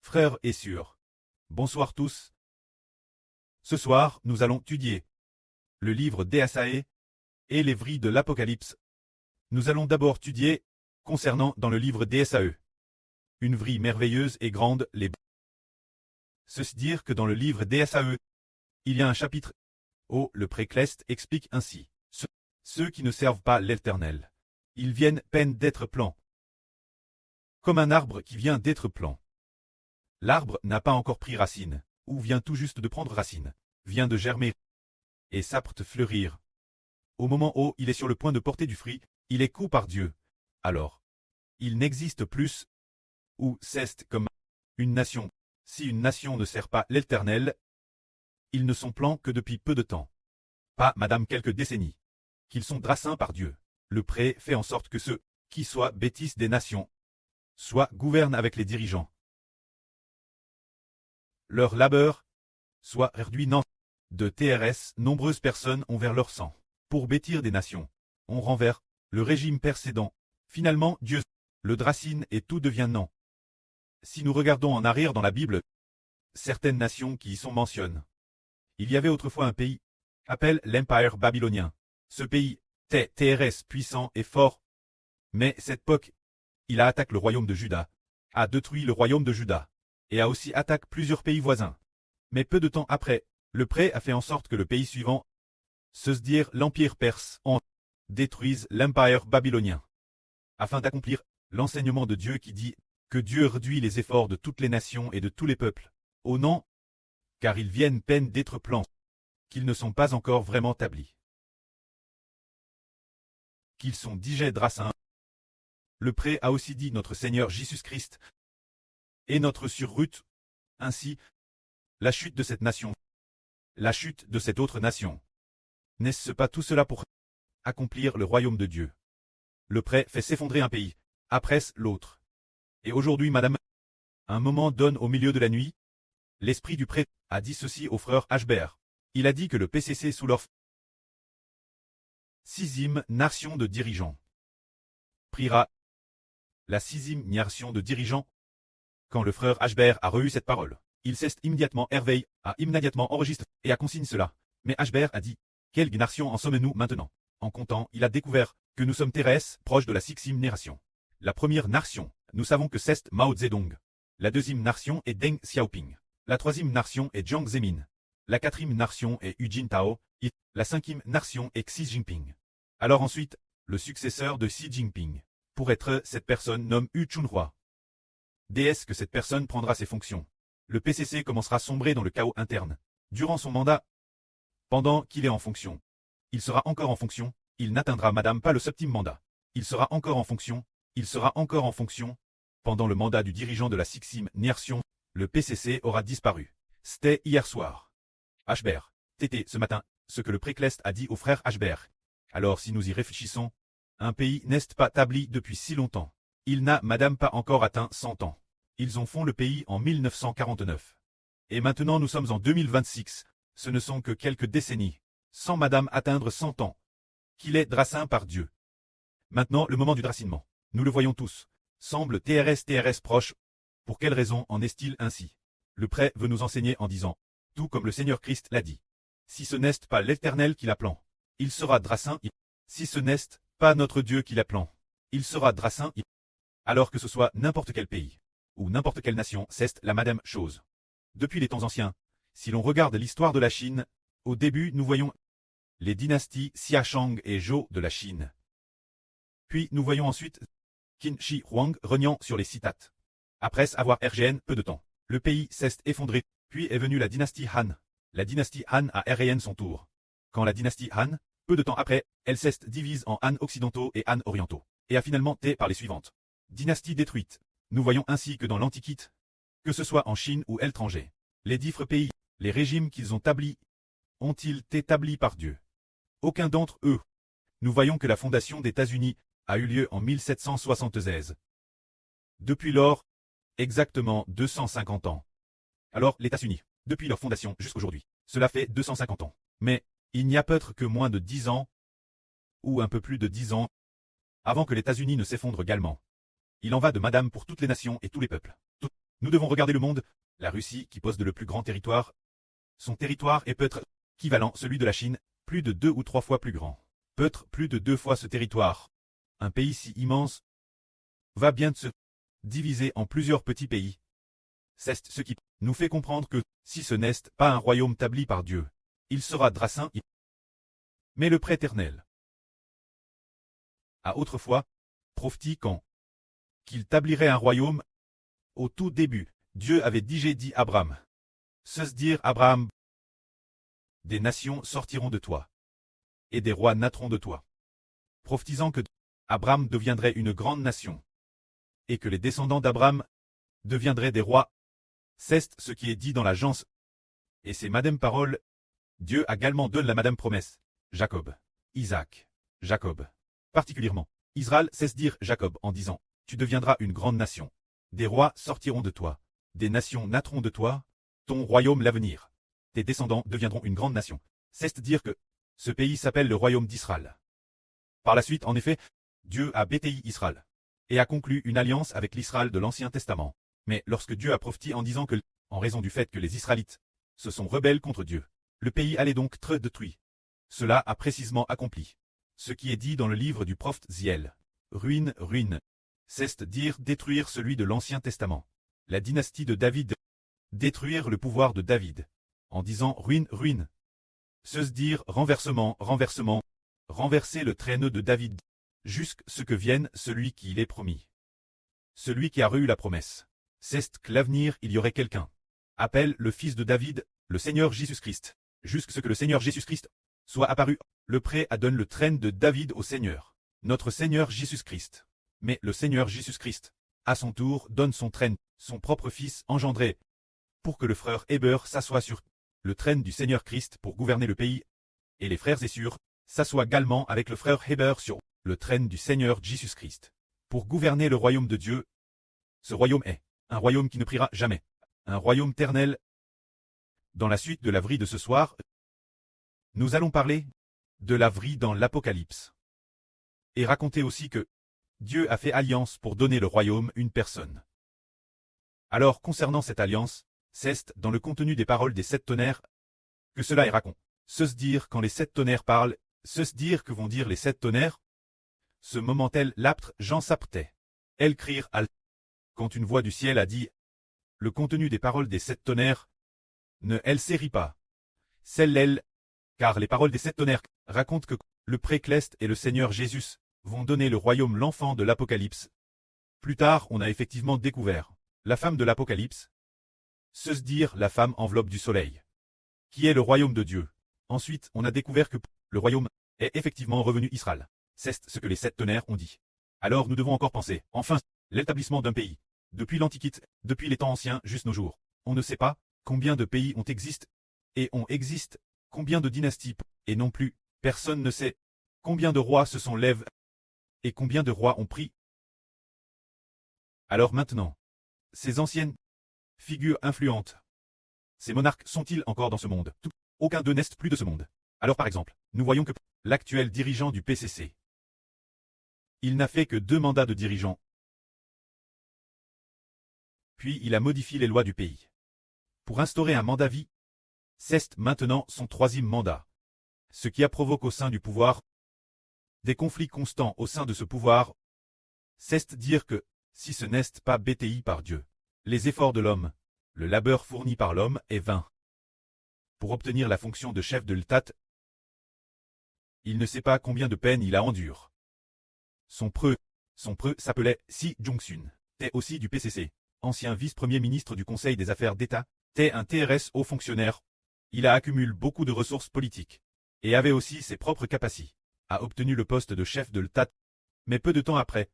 Frères et sœurs, bonsoir tous. Ce soir, nous allons étudier le livre d'Ésaïe et les vries de l'Apocalypse. Nous allons d'abord étudier concernant dans le livre d'Ésaïe. Une vrie merveilleuse et grande, les ceci dire que dans le livre d'Ésaïe, il y a un chapitre où le précleste explique ainsi. Ceux qui ne servent pas l'Éternel, ils viennent peine d'être plants. Comme un arbre qui vient d'être plant. L'arbre n'a pas encore pris racine, ou vient tout juste de prendre racine, vient de germer, et s'apprête fleurir. Au moment où il est sur le point de porter du fruit, il est coupé par Dieu. Alors, il n'existe plus, ou cesse comme une nation. Si une nation ne sert pas l'Éternel, ils ne sont plants que depuis peu de temps. Pas madame quelques décennies. Qu'ils sont drassins par Dieu. Le pré fait en sorte que ceux qui soient bêtises des nations, soit gouvernent avec les dirigeants. Leur labeur soit réduit de TRS, nombreuses personnes ont vers leur sang. Pour bêtir des nations, on renverse le régime précédent. Finalement, Dieu le dracine et tout devient non. Si nous regardons en arrière dans la Bible, certaines nations qui y sont mentionnées. Il y avait autrefois un pays, appelé l'Empire babylonien. Ce pays était TRS puissant et fort. Mais cette époque, il a attaqué le royaume de Juda, a détruit le royaume de Juda, et a aussi attaqué plusieurs pays voisins. Mais peu de temps après, le pré a fait en sorte que le pays suivant, se dire l'Empire perse, en détruise l'Empire babylonien. Afin d'accomplir l'enseignement de Dieu qui dit que Dieu réduit les efforts de toutes les nations et de tous les peuples, au nom, car ils viennent peine d'être plants, qu'ils ne sont pas encore vraiment établis. Qu'ils sont digés drassins. Le pré a aussi dit notre Seigneur Jésus-Christ et notre surrute, ainsi, la chute de cette nation, la chute de cette autre nation. N'est-ce pas tout cela pour accomplir le royaume de Dieu? Le pré fait s'effondrer un pays, après l'autre. Et aujourd'hui, madame, un moment donne au milieu de la nuit, l'esprit du prêtre a dit ceci au frère Ashbert. Il a dit que le PCC sous leur sixième nation de dirigeants priera la sixième nation de dirigeants. Quand le frère Ashbert a reçu cette parole, il s'est immédiatement éveillé, a immédiatement enregistré et a consigne cela. Mais Ashbert a dit, quelle nation en sommes-nous maintenant? En comptant, il a découvert que nous sommes terrestres, proches de la sixième nation. La première nation, nous savons que c'est Mao Zedong. La deuxième nation est Deng Xiaoping. La troisième nation est Jiang Zemin. La quatrième nation est Hu Jintao. Et la cinquième nation est Xi Jinping. Alors ensuite, le successeur de Xi Jinping. Pour être cette personne nomme Hu Chunhua. Déesse que cette personne prendra ses fonctions. Le PCC commencera à sombrer dans le chaos interne. Durant son mandat, pendant qu'il est en fonction, il sera encore en fonction, il n'atteindra madame pas le septième mandat. Il sera encore en fonction, il sera encore en fonction. Pendant le mandat du dirigeant de la sixième nation, le PCC aura disparu. C'était hier soir. Ashbert, c'était ce matin, ce que le précleste a dit au frère Ashbert. Alors si nous y réfléchissons, un pays n'est pas établi depuis si longtemps. Il n'a madame pas encore atteint 100 ans. Ils ont fondé le pays en 1949. Et maintenant nous sommes en 2026, ce ne sont que quelques décennies, sans madame atteindre 100 ans. Qu'il est drassin par Dieu. Maintenant le moment du dracinement, nous le voyons tous, semble TRS proche. Pour quelle raison en est-il ainsi? Le prêtre veut nous enseigner en disant, tout comme le Seigneur Christ l'a dit. Si ce n'est pas l'Éternel qui l'appellant, il sera drassin. Si ce n'est pas notre Dieu qui l'appellant, il sera drassin. Alors que ce soit n'importe quel pays, ou n'importe quelle nation, c'est la madame chose. Depuis les temps anciens, si l'on regarde l'histoire de la Chine, au début nous voyons les dynasties Xia Shang et Zhou de la Chine. Puis nous voyons ensuite Qin Shi Huang reniant sur les citates. Après avoir RGN peu de temps, le pays s'est effondré, puis est venue la dynastie Han. La dynastie Han a RN son tour. Quand la dynastie Han, peu de temps après, elle s'est divise en Han occidentaux et Han orientaux, et a finalement été par les suivantes. Dynastie détruite. Nous voyons ainsi que dans l'Antiquité, que ce soit en Chine ou à l'étranger, les différents pays, les régimes qu'ils ont établis, ont-ils été établis par Dieu? Aucun d'entre eux. Nous voyons que la fondation des États-Unis a eu lieu en 1776. Depuis lors, exactement 250 ans. Alors les États-Unis, depuis leur fondation jusqu'à aujourd'hui, cela fait 250 ans. Mais, il n'y a peut-être que moins de 10 ans, ou un peu plus de 10 ans, avant que les États-Unis ne s'effondrent également. Il en va de madame pour toutes les nations et tous les peuples. Nous devons regarder le monde. La Russie, qui possède le plus grand territoire, son territoire est peut-être équivalent à celui de la Chine, plus de 2 ou 3 fois plus grand. Peut-être plus de 2 fois ce territoire. Un pays si immense va bien se diviser en plusieurs petits pays. C'est ce qui nous fait comprendre que, si ce n'est pas un royaume établi par Dieu, il sera drassin. Mais le Préternel a autrefois prophétisé qu'il établirait un royaume. Au tout début, Dieu avait dit à Abraham, cesse dire Abraham, des nations sortiront de toi, et des rois naîtront de toi, prophétisant que Abraham deviendrait une grande nation, et que les descendants d'Abraham deviendraient des rois. C'est ce qui est dit dans l'agence. Et c'est madame parole. Dieu a également donné la madame promesse. Jacob, Isaac, Jacob. Particulièrement, Israël cesse dire Jacob en disant, tu deviendras une grande nation. Des rois sortiront de toi, des nations naîtront de toi, ton royaume l'avenir. Tes descendants deviendront une grande nation. C'est dire que ce pays s'appelle le royaume d'Israël. Par la suite, en effet, Dieu a béni Israël et a conclu une alliance avec l'Israël de l'Ancien Testament. Mais lorsque Dieu a prophétisé en disant que, en raison du fait que les Israélites se sont rebelles contre Dieu, le pays allait donc être détruit. Cela a précisément accompli ce qui est dit dans le livre du prophète Ziel. Ruine, ruine. C'est dire détruire celui de l'Ancien Testament. La dynastie de David. Détruire le pouvoir de David. En disant ruine, ruine. C'est dire renversement, renversement. Renverser le traîneau de David. Jusqu'à ce que vienne celui qui l'est promis. Celui qui a reçu la promesse. C'est que l'avenir il y aurait quelqu'un. Appelle le fils de David, le Seigneur Jésus-Christ. Jusqu'à ce que le Seigneur Jésus-Christ soit apparu. Le prêt a donné le traîne de David au Seigneur. Notre Seigneur Jésus-Christ. Mais le Seigneur Jésus-Christ, à son tour, donne son traîne, son propre fils engendré, pour que le frère Héber s'assoie sur le traîne du Seigneur Christ pour gouverner le pays, et les frères et sœurs s'assoient également avec le frère Héber sur le traîne du Seigneur Jésus-Christ, pour gouverner le royaume de Dieu. Ce royaume est un royaume qui ne priera jamais, un royaume éternel. Dans la suite de la vie de ce soir, nous allons parler de la vie dans l'Apocalypse, et raconter aussi que Dieu a fait alliance pour donner le royaume à une personne. Alors concernant cette alliance, c'est dans le contenu des paroles des 7 tonnerres que cela est raconté. Se dire quand les 7 tonnerres parlent, se dire que vont dire les 7 tonnerres. Ce moment-elle l'aptre Jean s'apprêtait. Elles crirent à quand une voix du ciel a dit, le contenu des paroles des 7 tonnerres, ne elle sérit pas. Celle-elle, car les paroles des 7 tonnerres racontent que le Précleste et le Seigneur Jésus vont donner le royaume l'enfant de l'Apocalypse. Plus tard, on a effectivement découvert la femme de l'Apocalypse. Se dire la femme enveloppe du soleil, qui est le royaume de Dieu. Ensuite, on a découvert que le royaume est effectivement revenu Israël. C'est ce que les 7 tonnerres ont dit. Alors nous devons encore penser, enfin, l'établissement d'un pays. Depuis l'Antiquité, depuis les temps anciens jusqu'à nos jours, on ne sait pas combien de pays ont existé, et on existe, combien de dynasties, et non plus, personne ne sait combien de rois se sont lèvés, et combien de rois ont pris. Alors maintenant, ces anciennes figures influentes, ces monarques sont-ils encore dans ce monde? Aucun d'eux n'est plus de ce monde. Alors par exemple, nous voyons que l'actuel dirigeant du PCC, il n'a fait que 2 mandats de dirigeant. Puis il a modifié les lois du pays pour instaurer un mandat vie. C'est maintenant son 3e mandat. Ce qui a provoqué au sein du pouvoir des conflits constants au sein de ce pouvoir. C'est dire que, si ce n'est pas béti par Dieu, les efforts de l'homme, le labeur fourni par l'homme est vain. Pour obtenir la fonction de chef de l'État, il ne sait pas combien de peines il a endure. Son preux s'appelait Si Jong-sun, était aussi du PCC, ancien vice-premier ministre du Conseil des affaires d'État, était un TRS haut fonctionnaire. Il a accumulé beaucoup de ressources politiques, et avait aussi ses propres capacités. A obtenu le poste de chef de l'État, mais peu de temps après,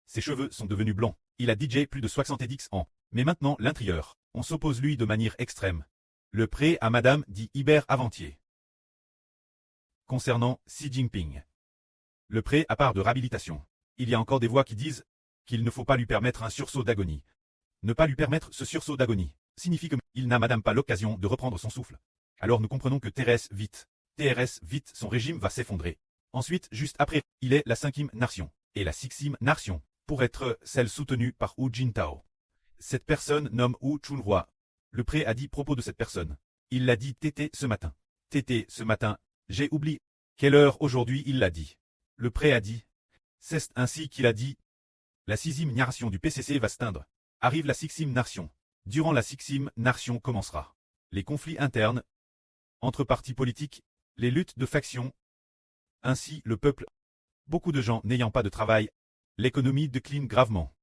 ses cheveux sont devenus blancs. Il a DJ plus de 70 ans, mais maintenant l'intérieur, on s'oppose lui de manière extrême. Le prêt à Madame dit Hubert Aventier. Concernant Xi Jinping, le prêt à part de réhabilitation, il y a encore des voix qui disent qu'il ne faut pas lui permettre un sursaut d'agonie. Ne pas lui permettre ce sursaut d'agonie signifie qu'il n'a Madame pas l'occasion de reprendre son souffle. Alors nous comprenons que TRS vite, son régime va s'effondrer. Ensuite, juste après, il est la 5e nation, et la 6e nation, pour être celle soutenue par Hu Jintao. Cette personne nomme Wu Chunhua. Le pré a dit propos de cette personne. Il l'a dit tété ce matin. Tété ce matin, j'ai oublié. Quelle heure aujourd'hui il l'a dit. Le pré a dit. C'est ainsi qu'il a dit. La 6e nation du PCC va s'éteindre. Arrive la 6e nation. Durant la 6e nation commencera. Les conflits internes. Entre partis politiques. Les luttes de factions. Ainsi le peuple. Beaucoup de gens n'ayant pas de travail. L'économie décline gravement.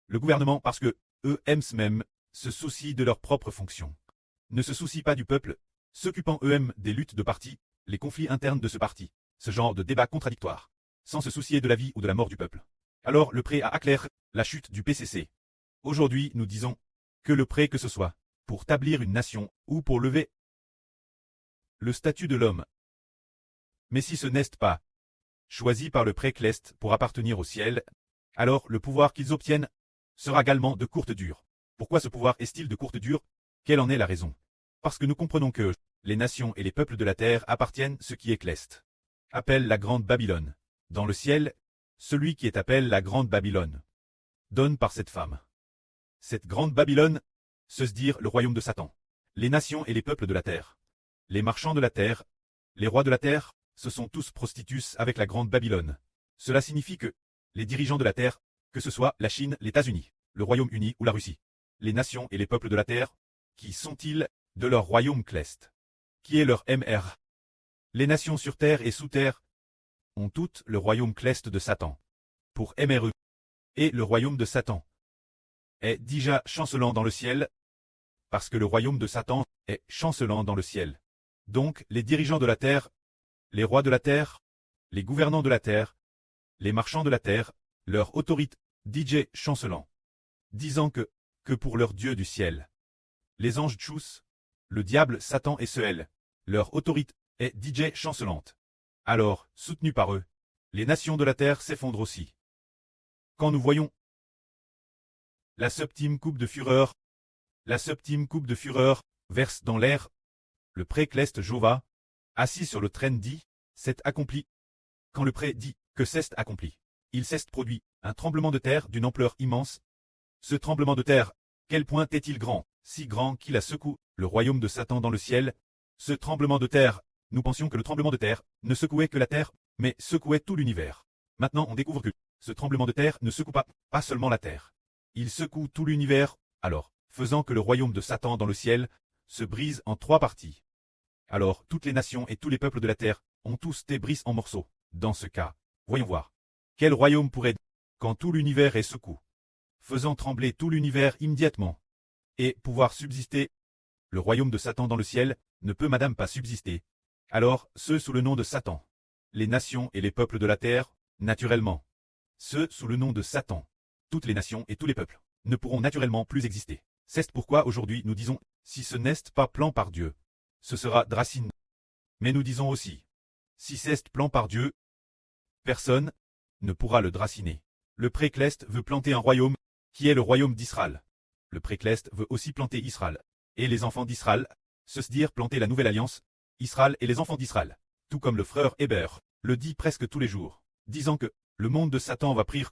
Le gouvernement parce que eux-mêmes se soucient de leurs propres fonctions. Ne se soucient pas du peuple, s'occupant eux-mêmes des luttes de parti, les conflits internes de ce parti, ce genre de débat contradictoire, sans se soucier de la vie ou de la mort du peuple. Alors le pré a éclairé la chute du PCC. Aujourd'hui nous disons que le pré que ce soit, pour établir une nation ou pour lever le statut de l'homme. Mais si ce n'est pas choisi par le pré cleste pour appartenir au ciel, alors le pouvoir qu'ils obtiennent sera également de courte durée. Pourquoi ce pouvoir est-il de courte durée? Quelle en est la raison? Parce que nous comprenons que les nations et les peuples de la terre appartiennent ce qui est cleste. Appelle la grande Babylone. Dans le ciel, celui qui est appelle la grande Babylone. Donne par cette femme. Cette grande Babylone, se dire le royaume de Satan. Les nations et les peuples de la terre. Les marchands de la terre, les rois de la terre, ce sont tous prostitues avec la grande Babylone. Cela signifie que les dirigeants de la terre, que ce soit la Chine, les États-Unis, le Royaume-Uni ou la Russie, les nations et les peuples de la terre, qui sont-ils de leur royaume cleste? Qui est leur MR? Les nations sur terre et sous terre ont toutes le royaume cleste de Satan. Pour MRE. Et le royaume de Satan est déjà chancelant dans le ciel, parce que le royaume de Satan est chancelant dans le ciel. Donc les dirigeants de la terre, les rois de la terre, les gouvernants de la terre, les marchands de la terre, leur autorité, DJ chancelant, disant que pour leur Dieu du ciel. Les anges tchous, le diable Satan et Seel, leur autorité est DJ chancelante. Alors, soutenus par eux, les nations de la terre s'effondrent aussi. Quand nous voyons la septième coupe de fureur, verse dans l'air, le pré cleste Jova, assis sur le trône dit, c'est accompli. Quand le pré dit que c'est accompli, il s'est produit un tremblement de terre d'une ampleur immense. Ce tremblement de terre, quel point est-il grand, si grand qu'il a secoué le royaume de Satan dans le ciel? Ce tremblement de terre, nous pensions que le tremblement de terre ne secouait que la terre, mais secouait tout l'univers. Maintenant on découvre que ce tremblement de terre ne secoue pas seulement la terre. Il secoue tout l'univers, alors, faisant que le royaume de Satan dans le ciel se brise en 3 parties. Alors toutes les nations et tous les peuples de la terre ont tous été brisés en morceaux. Dans ce cas, voyons voir. Quel royaume pourrait, quand tout l'univers est secoué, faisant trembler tout l'univers immédiatement, et pouvoir subsister? Le royaume de Satan dans le ciel ne peut madame pas subsister. Alors, ceux sous le nom de Satan, les nations et les peuples de la terre, naturellement. Ceux sous le nom de Satan, toutes les nations et tous les peuples, ne pourront naturellement plus exister. C'est pourquoi aujourd'hui nous disons, si ce n'est pas plan par Dieu, ce sera dracine. Mais nous disons aussi, si c'est plan par Dieu, personne ne pourra le draciner. Le pré-cleste veut planter un royaume, qui est le royaume d'Israël. Le pré-cleste veut aussi planter Israël. Et les enfants d'Israël, se dire planter la nouvelle alliance, Israël et les enfants d'Israël. Tout comme le frère Héber le dit presque tous les jours, disant que le monde de Satan va prier,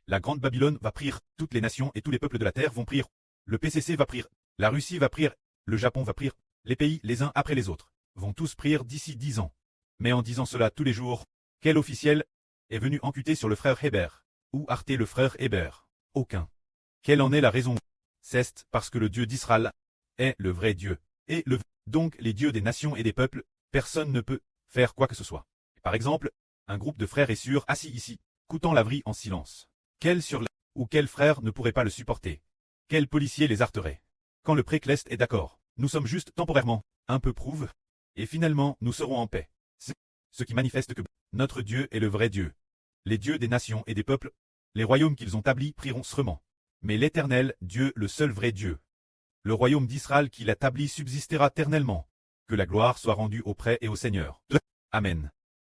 la grande Babylone va prier, toutes les nations et tous les peuples de la terre vont prier, le PCC va prier, la Russie va prier, le Japon va prier, les pays les uns après les autres, vont tous prier d'ici 10 ans. Mais en disant cela tous les jours, quel officiel est venu enquêter sur le frère Héber, ou arrêter le frère Héber? Aucun. Quelle en est la raison? C'est parce que le Dieu d'Israël est le vrai Dieu, et donc les dieux des nations et des peuples, personne ne peut faire quoi que ce soit. Par exemple, un groupe de frères est sûr assis ici, coûtant la vie en silence. Quel sur la ou quel frère ne pourrait pas le supporter? Quel policier les arrêterait? Quand le pré-cleste est d'accord, nous sommes juste temporairement, un peu prouve, et finalement nous serons en paix. Ce qui manifeste que notre Dieu est le vrai Dieu. Les dieux des nations et des peuples, les royaumes qu'ils ont établis prieront serment. Mais l'Éternel, Dieu le seul vrai Dieu, le royaume d'Israël qu'il a établi subsistera éternellement. Que la gloire soit rendue au prêtre et au Seigneur. Amen.